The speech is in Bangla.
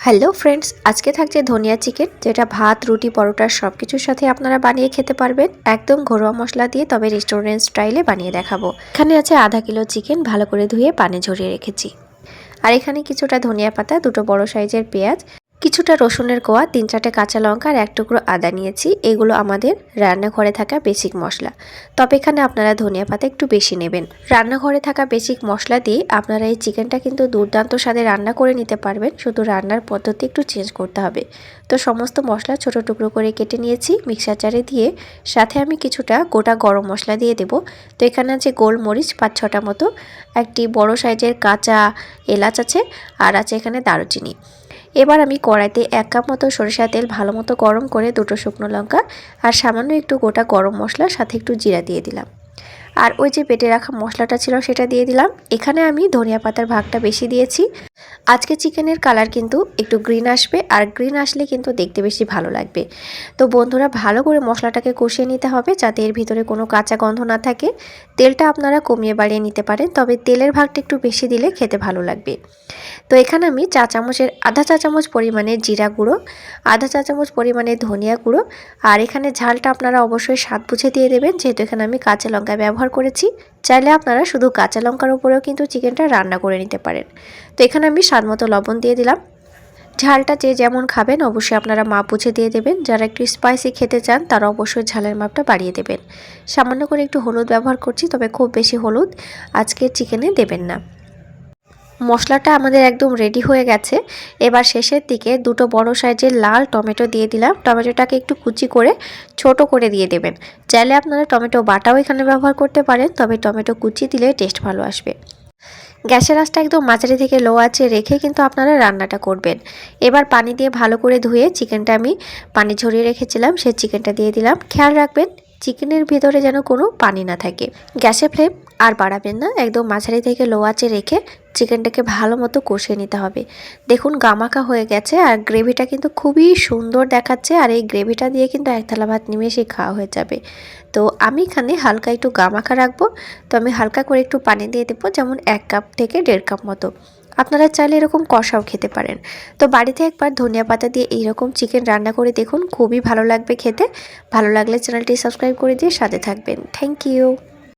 হ্যালো ফ্রেন্ডস, আজকে থাকছে ধনিয়া চিকেন, যেটা ভাত, রুটি, পরোটার সব কিছুর সাথে আপনারা বানিয়ে খেতে পারবেন একদম ঘরোয়া মশলা দিয়ে, তবে রেস্টুরেন্ট স্টাইলে বানিয়ে দেখাবো। এখানে আছে আধা কিলো চিকেন, ভালো করে ধুয়ে পানি ঝরিয়ে রেখেছি। আর এখানে কিছুটা ধনিয়া পাতা, দুটো বড় সাইজের পেঁয়াজ, কিছুটা রসুনের কোয়া, 3-4টে কাঁচা লঙ্কা আর এক টুকরো আদা নিয়েছি। এগুলো আমাদের রান্নাঘরে থাকা বেসিক মশলা, তবে এখানে আপনারা ধনিয়া পাতা একটু বেশি নেবেন। রান্নাঘরে থাকা বেসিক মশলা দিয়ে আপনারা এই চিকেনটা কিন্তু দুর্দান্ত স্বাদে রান্না করে নিতে পারবেন, শুধু রান্নার পদ্ধতি একটু চেঞ্জ করতে হবে। তো সমস্ত মশলা ছোট টুকরো করে কেটে নিয়েছি মিক্সার জারে দিয়ে, সাথে আমি কিছুটা গোটা গরম মশলা দিয়ে দেব। তো এখানে আছে গোলমরিচ 5-6টা মতো, একটি বড় সাইজের কাঁচা এলাচ আছে, আর আছে এখানে দারুচিনি। এবার আমি কড়াইতে 1 কাপ মতো সরিষার তেল ভালো মতো গরম করে দুটো শুকনো লঙ্কা আর সামান্য একটু গোটা গরম মশলা, সাথে একটু জিরা দিয়ে দিলাম। আর ওই যে বেটে রাখা মশলাটা ছিল সেটা দিয়ে দিলাম। এখানে আমি ধনিয়া পাতার ভাগটা বেশি দিয়েছি। আজকে চিকেনের কালার কিন্তু একটু গ্রিন আসবে, আর গ্রিন আসলে কিন্তু দেখতে বেশি ভালো লাগবে। তো বন্ধুরা, ভালো করে মশলাটাকে কষিয়ে নিতে হবে যাতে এর ভিতরে কোনো কাঁচা গন্ধ না থাকে। তেলটা আপনারা কমিয়ে বাড়িয়ে নিতে পারেন, তবে তেলের ভাগটা একটু বেশি দিলে খেতে ভালো লাগবে। তো এখানে আমি আধা চা চামচ পরিমাণে জিরা গুঁড়ো, আধা চা চামচ পরিমাণে ধনিয়া গুঁড়ো, আর এখানে ঝালটা আপনারা অবশ্যই স্বাদ বুঝে দিয়ে দেবেন, যেহেতু এখানে আমি কাঁচা লঙ্কা ব্যবহার করেছি। চাইলে আপনারা শুধু কাঁচা লঙ্কার উপরেও কিন্তু চিকেনটা রান্না করে নিতে পারেন। তো এখানে আমি স্বাদ মতো লবণ দিয়ে দিলাম। ঝালটা যে যেমন খাবেন অবশ্যই আপনারা মাপ বুঝে দিয়ে দেবেন। যারা একটু স্পাইসি খেতে চান তারা অবশ্যই ঝালের মাপটা বাড়িয়ে দেবেন। সামান্য করে একটু হলুদ ব্যবহার করছি, তবে খুব বেশি হলুদ আজকের চিকেনে দেবেন না। মশলাটা আমাদের একদম রেডি হয়ে গেছে। এবার শেষের দিকে দুটো বড় সাইজের লাল টমেটো দিয়ে দিলাম। টমেটোটাকে একটু কুচি করে ছোট করে দিয়ে দেবেন। চাইলে আপনারা টমেটো বাটাও এখানে ব্যবহার করতে পারেন, তবে টমেটো কুচি দিলে টেস্ট ভালো আসবে। গ্যাসের আঁচটা একদম মাঝারি থেকে লো আঁচে রেখে কিন্তু আপনারা রান্নাটা করবেন। এবার পানি দিয়ে ভালো করে ধুয়ে চিকেনটা আমি পানি ঝরিয়ে রেখেছিলাম, সেই চিকেনটা দিয়ে দিলাম। খেয়াল রাখবেন চিকেনের ভিতরে যেন কোনো পানি না থাকে। গ্যাসের ফ্লেম আর বাড়াবেন না, একদম মাঝারি থেকে লো আঁচে রেখে চিকেনটাকে ভালো মতো কষিয়ে নিতে হবে। দেখুন গামাখা হয়ে গেছে, আর গ্রেভিটা কিন্তু খুবই সুন্দর দেখাচ্ছে, আর এই গ্রেভিটা দিয়ে কিন্তু এক থালা ভাত নিমেষেই খাওয়া হয়ে যাবে। তো আমি এখানে হালকা একটু গামাখা রাখবো, তো আমি হালকা করে একটু পানি দিয়ে দেবো, যেমন 1 কাপ থেকে 1.5 কাপ মতো। আপনারা চাইলে এরকম কষাও খেতে পারেন। তো বাড়িতে একবার ধনিয়া পাতা দিয়ে এইরকম চিকেন রান্না করে দেখুন, খুবই ভালো লাগবে খেতে। ভালো লাগলে চ্যানেলটি সাবস্ক্রাইব করে দিয়ে সাথে থাকবেন। Thank you.